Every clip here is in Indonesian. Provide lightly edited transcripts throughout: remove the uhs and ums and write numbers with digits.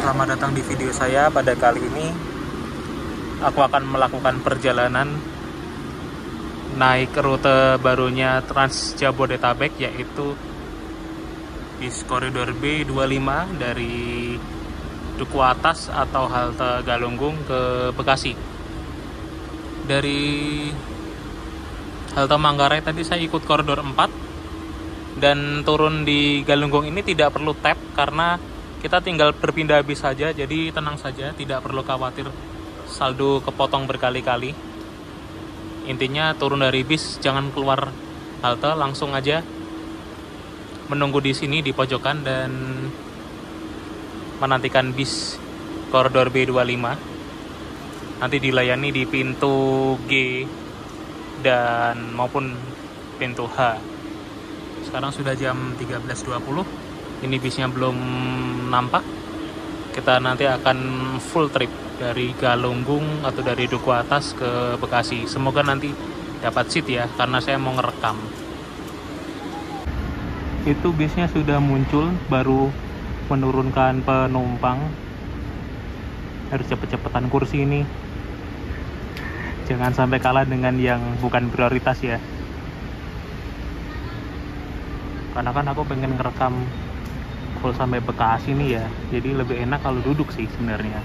selamat datang di video saya. Pada kali ini aku akan melakukan perjalanan naik rute barunya Trans Jabodetabek, yaitu bis koridor B25 dari Duku Atas atau halte Galunggung ke Bekasi. Dari halte Manggarai tadi saya ikut koridor 4 dan turun di Galunggung ini tidak perlu tap karena kita tinggal berpindah bis saja, jadi tenang saja, tidak perlu khawatir saldo kepotong berkali-kali. Intinya turun dari bis, jangan keluar halte, langsung aja menunggu di sini di pojokan dan menantikan bis koridor B25. Nanti dilayani di pintu G dan maupun pintu H. Sekarang sudah jam 13.20. Ini bisnya belum nampak. Kita nanti akan full trip dari Galunggung atau dari Duku Atas ke Bekasi. Semoga nanti dapat seat ya, karena saya mau ngerekam. Itu bisnya sudah muncul, baru menurunkan penumpang. Harus cepet-cepetan kursi ini. Jangan sampai kalah dengan yang bukan prioritas ya. Karena kan aku pengen ngerekam full sampai Bekasi nih ya, jadi lebih enak kalau duduk sih sebenarnya.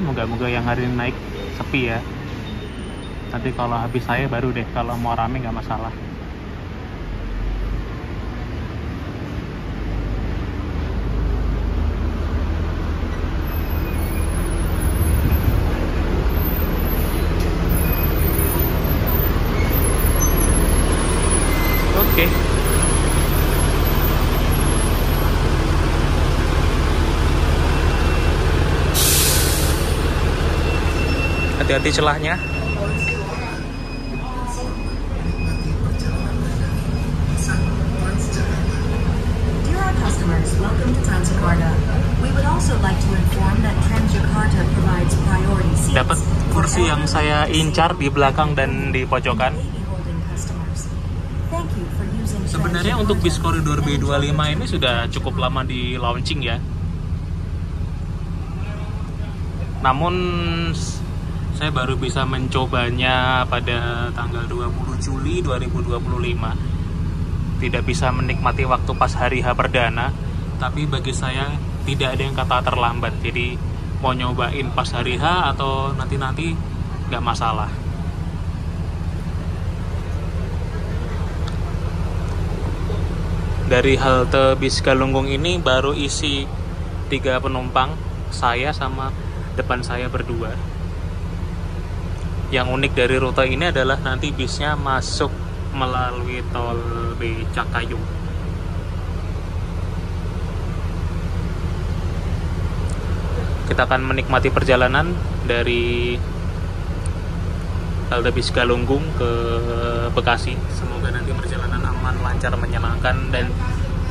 Moga-moga yang hari ini naik sepi ya. Nanti kalau habis saya baru deh, kalau mau rame nggak masalah. Oke. Hati-hati celahnya. Dear our customers, welcome to Transjakarta. We would also like to inform that Transjakarta provides priority seats. Dapat kursi yang saya incar di belakang dan di pojokan. Sebenarnya untuk bis koridor B25 ini sudah cukup lama di launching ya. Namun saya baru bisa mencobanya pada tanggal 20 Juli 2025. Tidak bisa menikmati waktu pas hari H perdana, tapi bagi saya tidak ada yang kata terlambat. Jadi mau nyobain pas hari H atau nanti-nanti nggak masalah. Dari halte bis Galunggung ini baru isi 3 penumpang, saya sama depan saya berdua. Yang unik dari rute ini adalah nanti bisnya masuk melalui tol Becakayu. Kita akan menikmati perjalanan dari halte bis Galunggung ke Bekasi. Semoga nanti perjalanan aman, lancar, menyenangkan, dan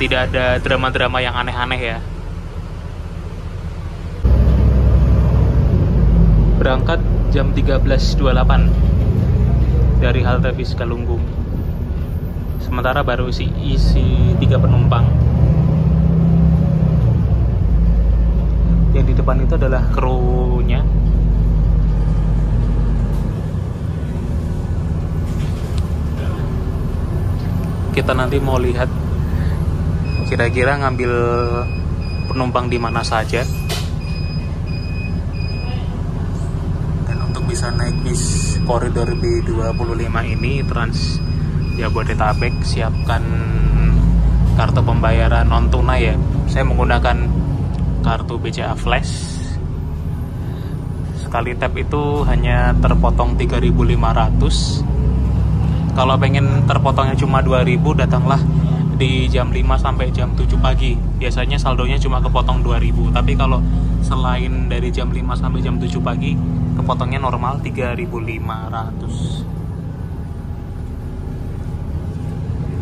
tidak ada drama-drama yang aneh-aneh ya. Berangkat jam 13.28 dari halte bis Galunggung. Sementara baru isi 3 penumpang. Yang di depan itu adalah krunya. Kita nanti mau lihat kira-kira ngambil penumpang di mana saja. Bisa naik bis koridor B25 ini Trans Jabodetabek, siapkan kartu pembayaran non tunai ya. Saya menggunakan kartu BCA Flash. Sekali tap itu hanya terpotong 3.500. Kalau pengen terpotongnya cuma 2.000, datanglah di jam 5 sampai jam 7 pagi. Biasanya saldonya cuma kepotong 2.000. Tapi kalau selain dari jam 5 sampai jam 7 pagi, kepotongnya normal 3.500.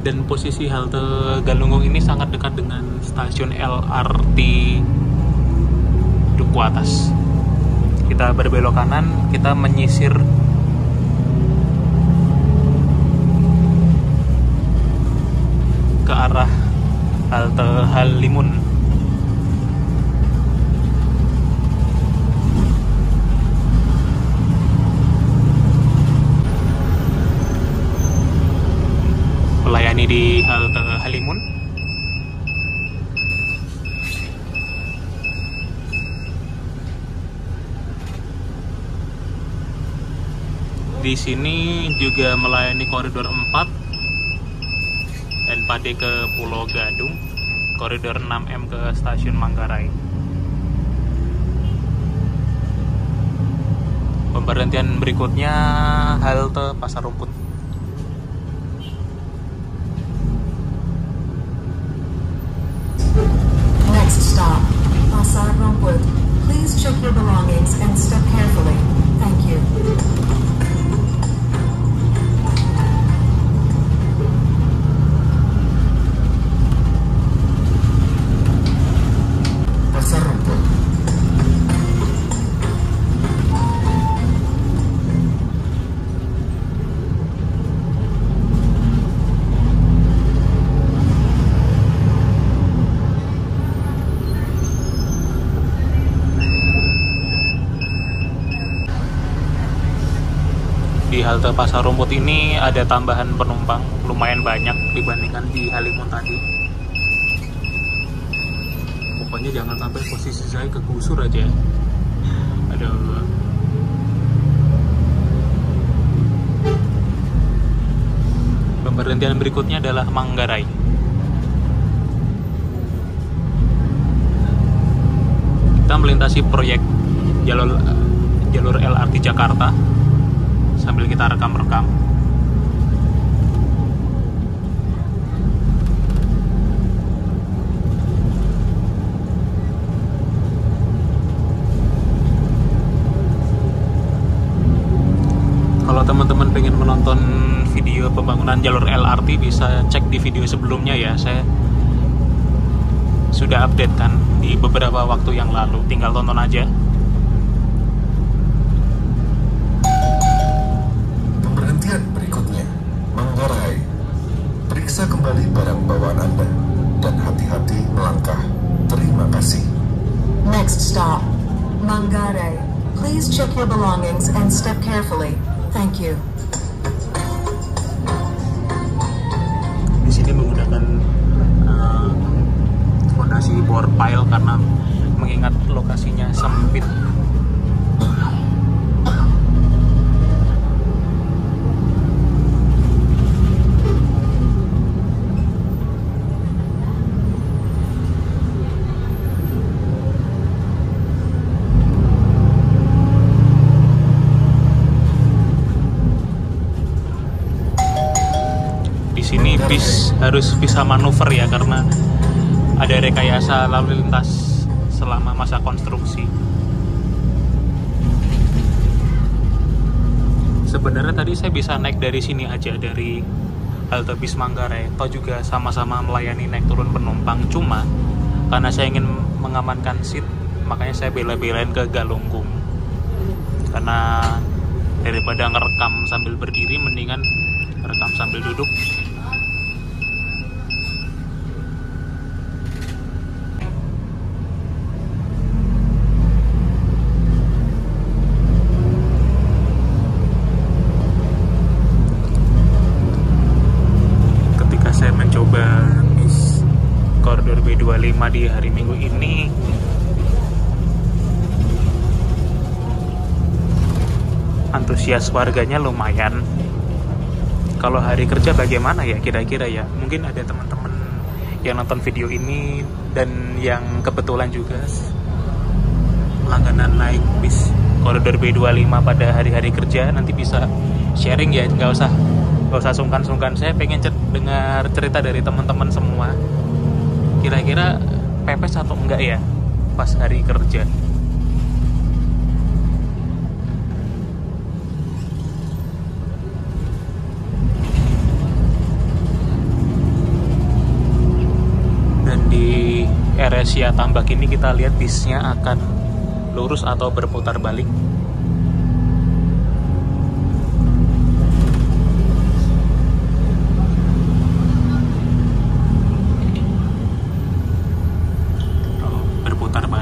Dan posisi halte Galunggung ini sangat dekat dengan stasiun LRT Duku Atas. Kita berbelok kanan, kita menyisir ke arah halte Halimun. Ini di halte Halimun. Di sini juga melayani koridor 4 dan Pade ke Pulau Gadung, koridor 6M ke stasiun Manggarai. Pemberhentian berikutnya halte Pasar Rumput. Next stop, Pasar Rumput. Please check your belongings and step carefully. Thank you. Pasar Rumput. Di halte Pasar Rumput ini ada tambahan penumpang lumayan banyak dibandingkan di Halimun tadi. Pokoknya jangan sampai posisi saya kegusur aja. Aduh. Pemberhentian berikutnya adalah Manggarai. Kita melintasi proyek jalur LRT Jakarta sambil kita rekam-rekam. Kalau teman-teman pengen menonton video pembangunan jalur LRT bisa cek di video sebelumnya ya. Saya sudah update kan di beberapa waktu yang lalu, tinggal tonton aja. Pemberhentian berikutnya, Manggarai. Periksa kembali barang bawaan Anda dan hati-hati melangkah. Terima kasih. Next stop, Manggarai. Please check your belongings and step carefully. Thank you. Di sini menggunakan fondasi bore pile karena mengingat lokasinya sempit. Di sini bis harus bisa manuver ya karena ada rekayasa lalu lintas selama masa konstruksi. Sebenarnya tadi saya bisa naik dari sini aja, dari halte bis Manggarai, toh juga sama-sama melayani naik turun penumpang. Cuma karena saya ingin mengamankan seat, makanya saya bela-belain ke Galunggung. Karena daripada ngerekam sambil berdiri, mendingan rekam sambil duduk. Saya mencoba bis koridor B25 di hari Minggu ini, antusias warganya lumayan. Kalau hari kerja bagaimana ya kira-kira ya? Mungkin ada teman-teman yang nonton video ini dan yang kebetulan juga langganan naik bis koridor B25 pada hari-hari kerja, nanti bisa sharing ya, nggak usah sungkan-sungkan. Saya pengen dengar cerita dari teman-teman semua. Kira-kira pepes atau enggak ya pas hari kerja? Dan di area Tambak ini kita lihat bisnya akan lurus atau berputar balik.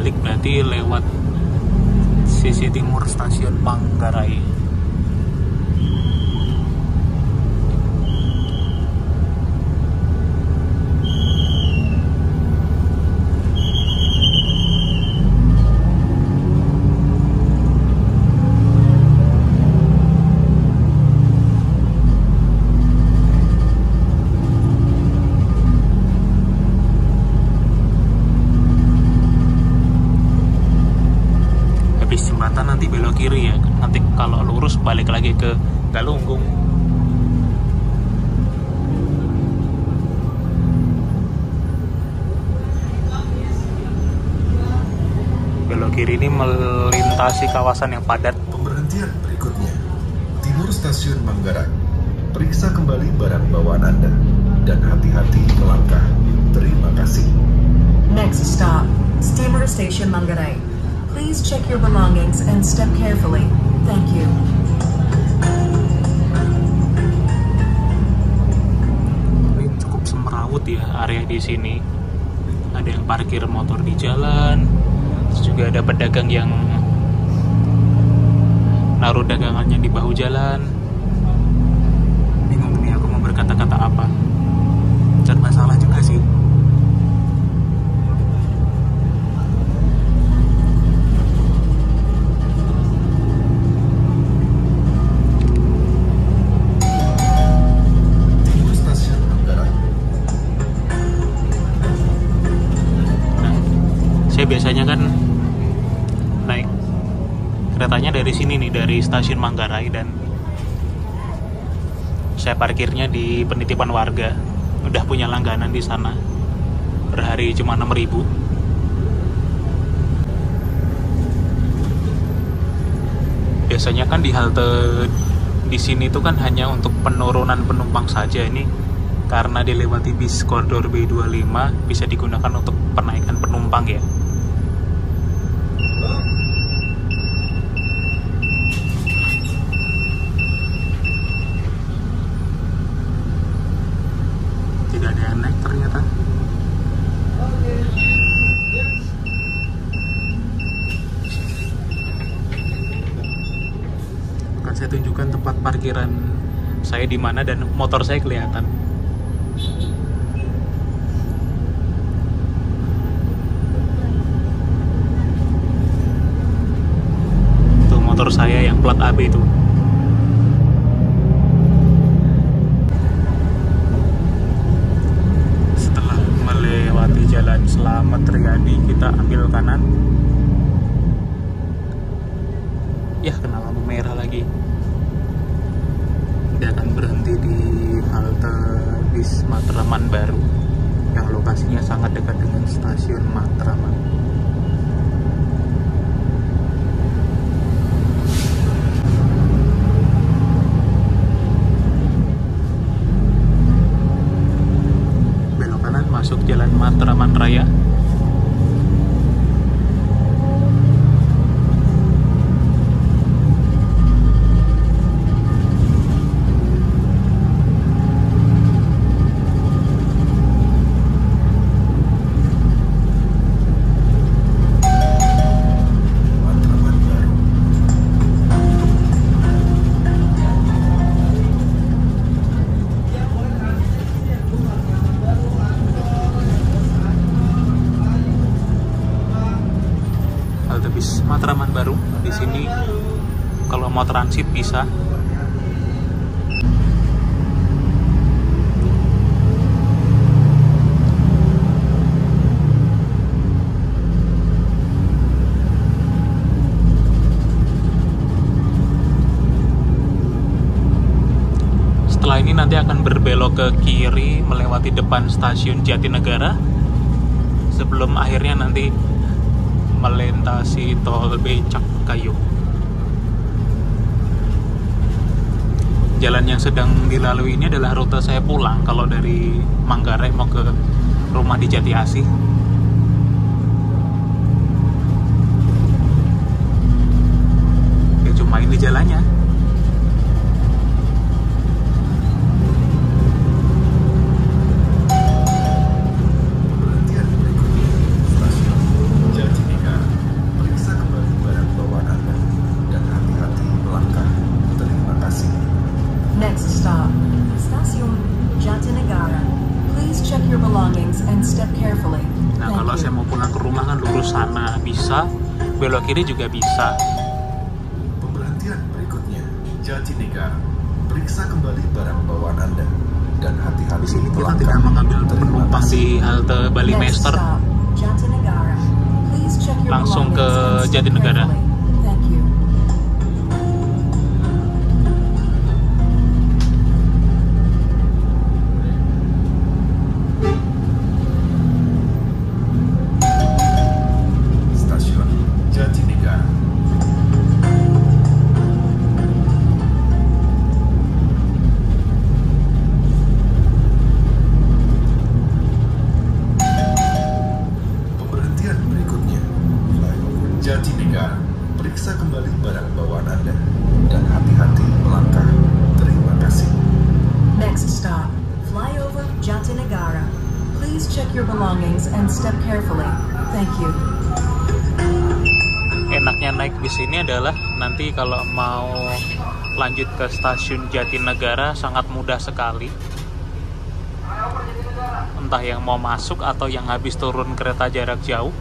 Berarti lewat sisi timur stasiun Manggarai. habis jembatan nanti belok kiri ya. Nanti kalau lurus balik lagi ke Galunggung. Belok kiri ini melintasi kawasan yang padat. Pemberhentian berikutnya, timur stasiun Manggarai. Periksa kembali barang bawaan Anda dan hati-hati melangkah. Terima kasih. Next stop, Steamer Station Manggarai. Please check your belongings and step carefully. Thank you. Ini cukup semrawut ya area di sini. Ada yang parkir motor di jalan, terus juga ada pedagang yang naruh dagangannya di bahu jalan. Bingung nih aku mau berkata-kata apa. Dan masalah juga sih. Timur stasiun Manggarai. Saya biasanya kan naik keretanya dari sini nih, dari stasiun Manggarai, dan saya parkirnya di penitipan warga. Udah punya langganan di sana. Per hari cuma 6.000. Biasanya kan di halte di sini tuh kan hanya untuk penurunan penumpang saja. Ini karena dilewati bis koridor B25 bisa digunakan untuk penaikan penumpang ya. Tidak ada yang naik ternyata. Akan saya tunjukkan tempat parkiran saya di mana dan motor saya kelihatan. Tuh motor saya yang plat AB itu. Jalan Slamet Riyadi, kita ambil kanan. Ya, kena lampu merah lagi. Dia akan berhenti di halte bis Matraman Baru yang lokasinya sangat dekat dengan stasiun Matraman. Masuk jalan Matraman Raya. Bis Matraman Baru. Di sini kalau mau transit bisa. Setelah ini nanti akan berbelok ke kiri melewati depan stasiun Jatinegara sebelum akhirnya nanti melintasi tol Becak Kayu. Jalan yang sedang dilalui ini adalah rute saya pulang kalau dari Manggarai mau ke rumah di Jati Asih. Ya cuma ini jalannya. Next stop, Stasiun Jatinegara. Please check your belongings and step carefully. Nah, Thank kalau you. saya mau pulang ke rumah kan lurus sana bisa, belok kiri juga bisa. Pemberhentian berikutnya, Jatinegara. Periksa kembali barang bawaan Anda dan hati-hati Di sini kita melangkah. tidak mengambil Terima penumpang kasih. di halte Bali Next Mester. stop, Jatinegara. Please check your Langsung belongings ke and step Jatinegara. carefully. Thank Perhatian berikutnya, flyover Jatinegara. Periksa kembali barang bawaan Anda dan hati-hati melangkah. Terima kasih. Next stop, flyover Jatinegara. Please check your belongings and step carefully. Thank you. Enaknya naik bis ini adalah nanti kalau mau lanjut ke stasiun Jatinegara sangat mudah sekali. Entah yang mau masuk atau yang habis turun kereta jarak jauh.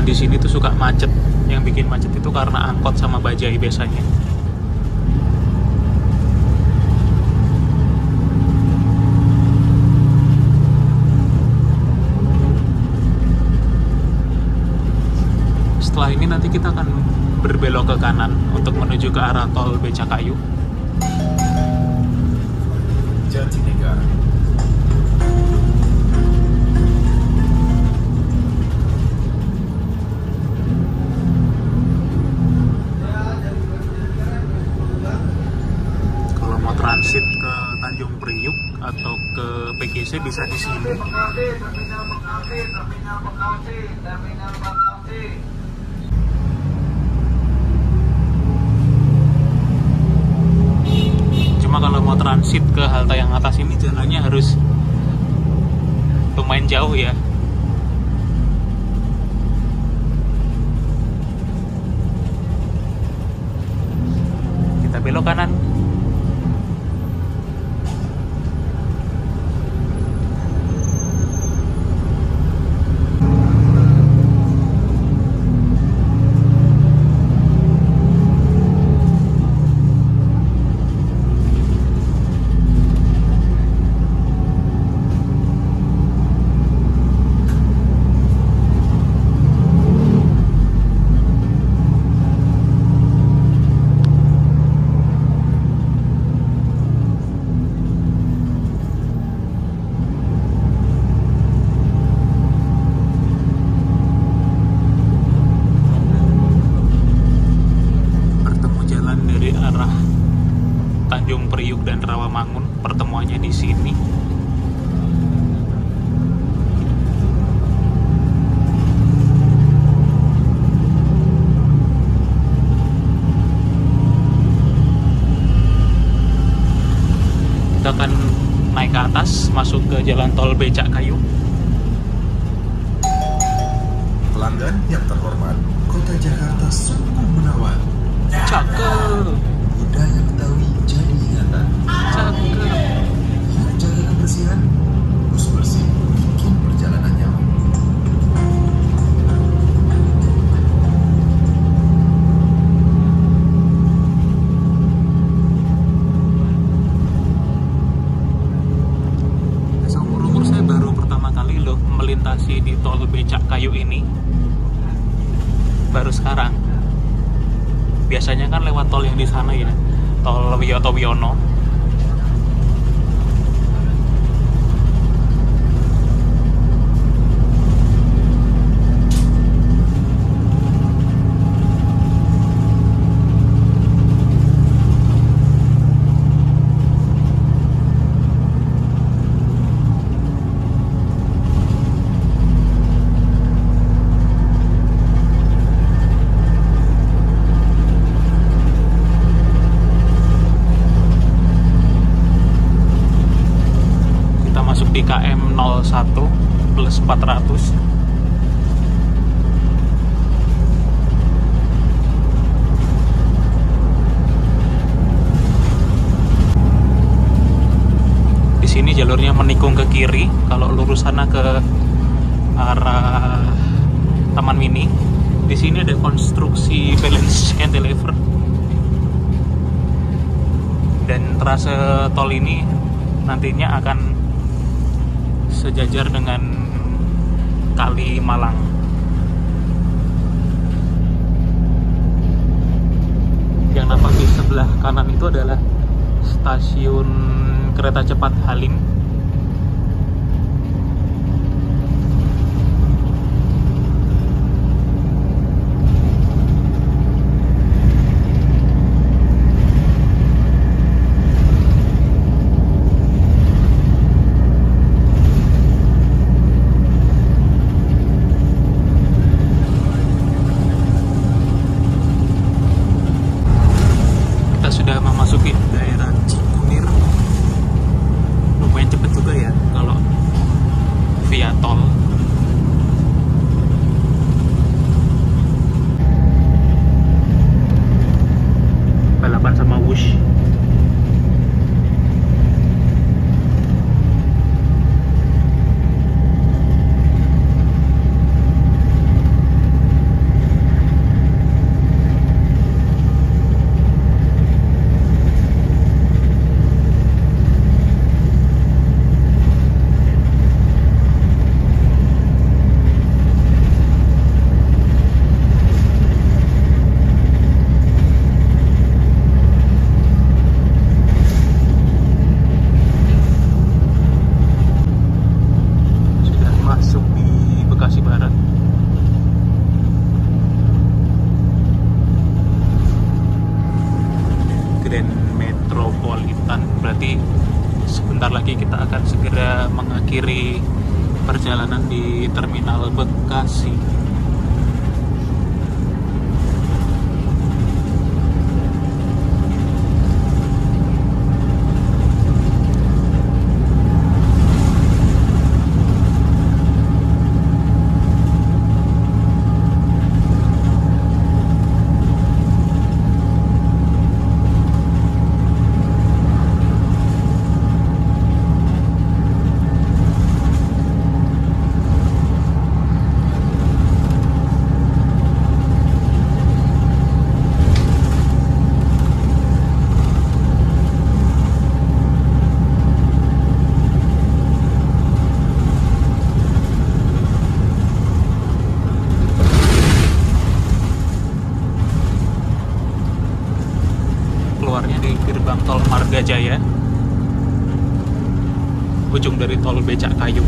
Di sini tuh suka macet. Yang bikin macet itu karena angkot sama bajai biasanya. Setelah ini nanti kita akan berbelok ke kanan untuk menuju ke arah tol Becakayu. Jatinegara. Transit ke Tanjung Priuk atau ke PGC bisa di sini. Cuma kalau mau transit ke halte yang atas ini jalannya harus lumayan jauh ya. Kita belok kanan. Tanjung Priuk dan Rawamangun, pertemuannya di sini. Kita akan naik ke atas, masuk ke jalan tol Becakayu. Pelanggan yang terhormat, Kota Jakarta sungguh menawan. Cakep. Budaya Betawi jadi ingatan. Cakep. Ingat jaga kebersihan. Bus bersih bikin perjalanan nyaman. Seumur-umur saya baru pertama kali loh melintasi di tol Becakayu ini. Baru sekarang. Biasanya kan lewat tol yang di sana ya, tol Wiyoto Wiono. Di KM 01 plus 400. Di sini jalurnya menikung ke kiri. Kalau lurus sana ke arah Taman Mini. Di sini ada konstruksi balance cantilever. Dan trase tol ini nantinya akan sejajar dengan Kalimalang. Yang nampak di sebelah kanan itu adalah stasiun kereta cepat Halim. Sudah memasuki daerah Cikunir. Lumayan cepet juga ya kalau via tol. Balapan sama Wush. Metropolitan, berarti sebentar lagi kita akan segera mengakhiri perjalanan di Terminal Bekasi. Keluarnya di gerbang tol Margajaya, ujung dari tol Becakayu.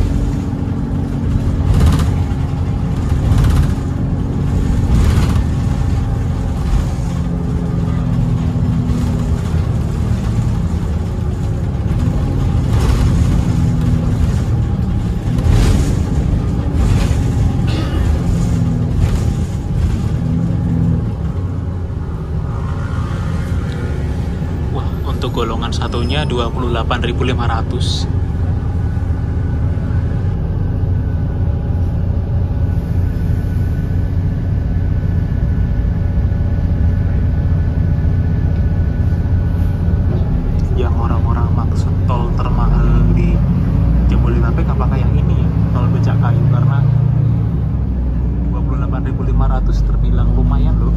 Untuk golongan satunya 28.500. Yang orang-orang maksud tol termahal di Jabodetabek apakah yang ini ya, tol Becakayu, karena 28.500 terbilang lumayan loh.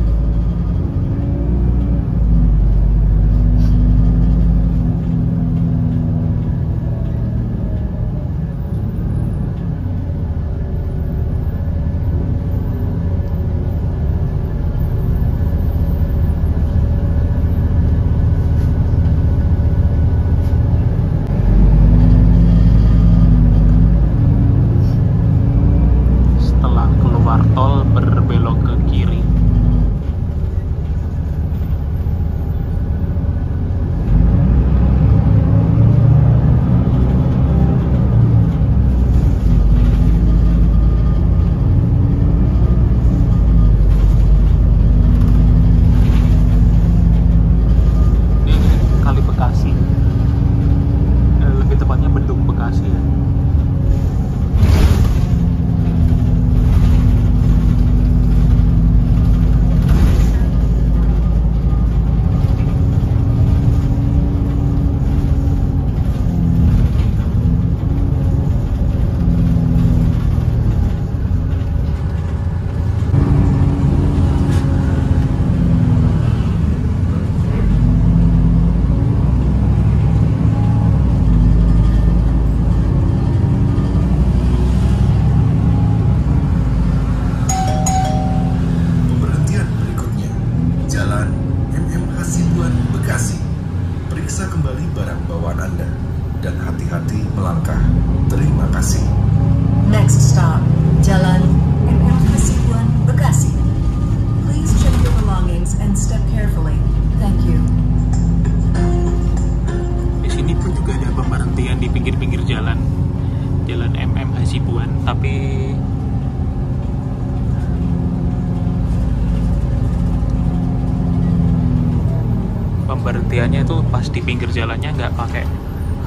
kehati-hatiannya itu pas di pinggir jalannya nggak pakai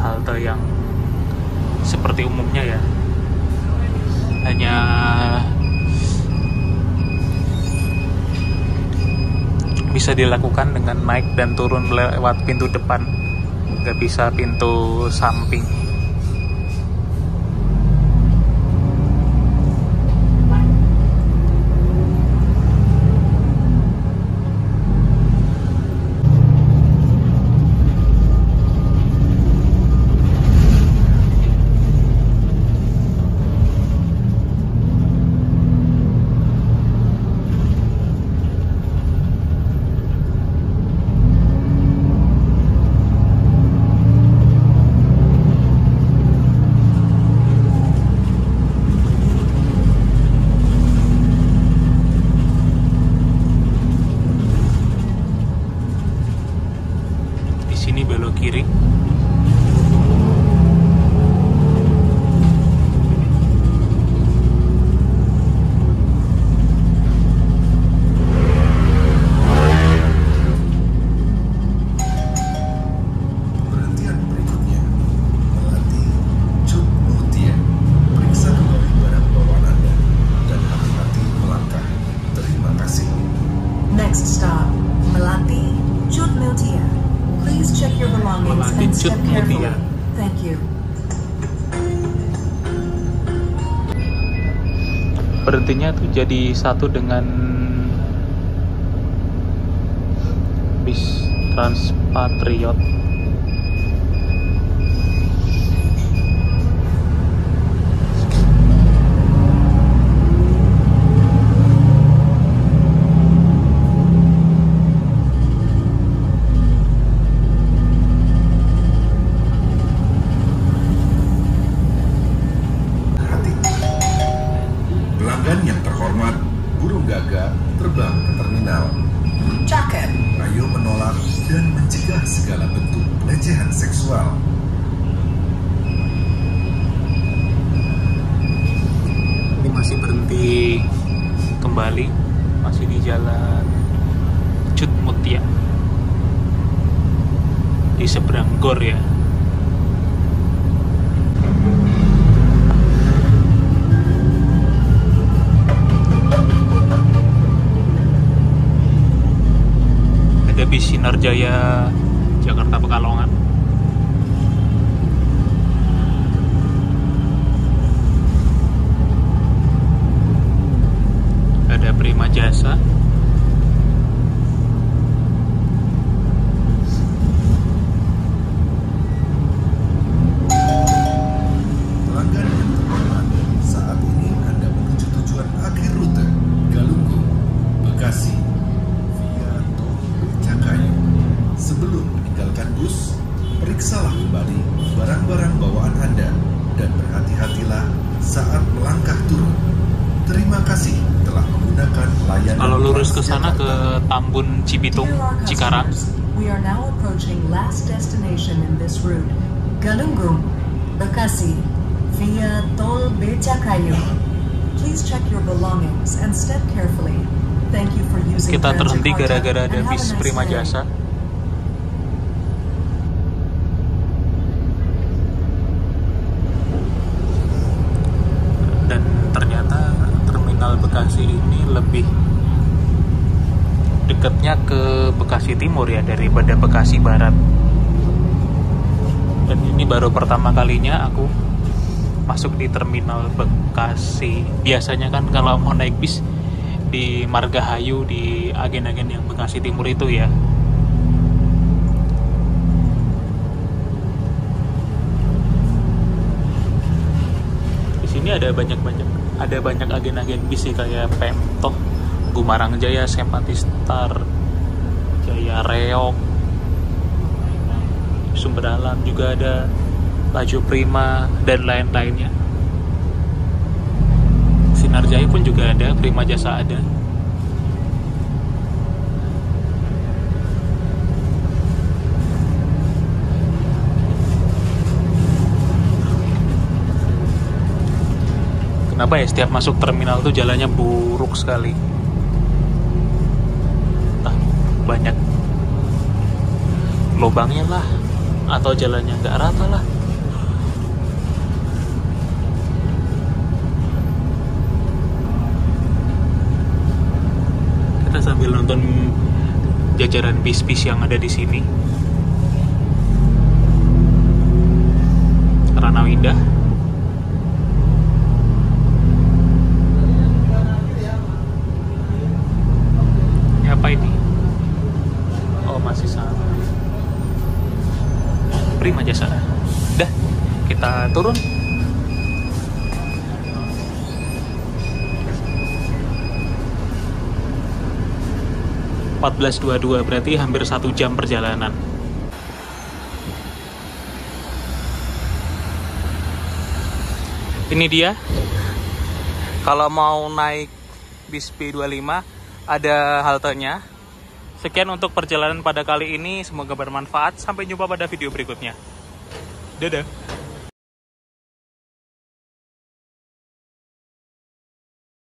halte yang seperti umumnya ya, hanya bisa dilakukan dengan naik dan turun lewat pintu depan, nggak bisa pintu samping. Sini belok kiri. Perhentian berikutnya, Melati Cut Mutia. Periksa kembali barang bawaan Anda dan hati-hati melangkah. Terima kasih. Next stop, Melati Cut Mutia. Please check your belongings Melati and step Cut carefully. Mutia. Thank you. Berhentinya tuh jadi satu dengan bis Transpatriot. Hati. Pelanggan yang terhormat, burung gagak terbang ke terminal. Jacket. Ayo menolak dan mencegah segala bentuk pelecehan seksual. Ini masih berhenti kembali, masih di jalan Cut Mutia di seberang gor ya. Ada bis Sinarjaya Jakarta Pekalongan. Ada Prima Jasa. Pelanggan yang terhormat, saat ini Anda menuju tujuan akhir rute Galunggung, Bekasi, via Tol Becakayu. Sebelum meninggalkan bus, periksalah kembali barang-barang bawaan Anda dan berhati-hatilah saat melangkah turun. Terima kasih telah menggunakan layanan. Kalau lurus ke sana ke Transjakarta. Tambun Cibitung, Dear our Cikarang. customers, we are now approaching last destination in this route, Galunggung, Bekasi, via Tol Becakayu. Please check your belongings and step carefully. Thank you for using Kita terhenti Transjakarta, gara-gara ada and have a bis nice Prima day. Jasa. Dan ternyata terminal Bekasi ini lebih dekatnya ke Bekasi Timur ya daripada Bekasi Barat. Dan ini baru pertama kalinya aku masuk di terminal Bekasi. Biasanya kan kalau mau naik bis di Margahayu, di agen-agen yang Bekasi Timur itu ya. Di sini ada banyak agen-agen bis sih, kayak Pemtoh, Gumarang Jaya, Sempati Star, Jaya Reok, Sumber Alam juga ada, Laju Prima dan lain-lainnya. Sinarjaya pun juga ada, Prima Jasa ada. Kenapa ya setiap masuk terminal tuh jalannya buruk sekali? Entah, banyak lubangnya lah atau jalannya nggak rata lah. Kita sambil nonton jajaran bis-bis yang ada di sini. Ranawindah. Ini apa ini? Oh, masih sama. Prima Jasa. Dah, kita turun. (14.22) berarti hampir 1 jam perjalanan. Ini dia. Kalau mau naik bis B25 ada haltenya. Sekian untuk perjalanan pada kali ini, semoga bermanfaat. Sampai jumpa pada video berikutnya. Dadah.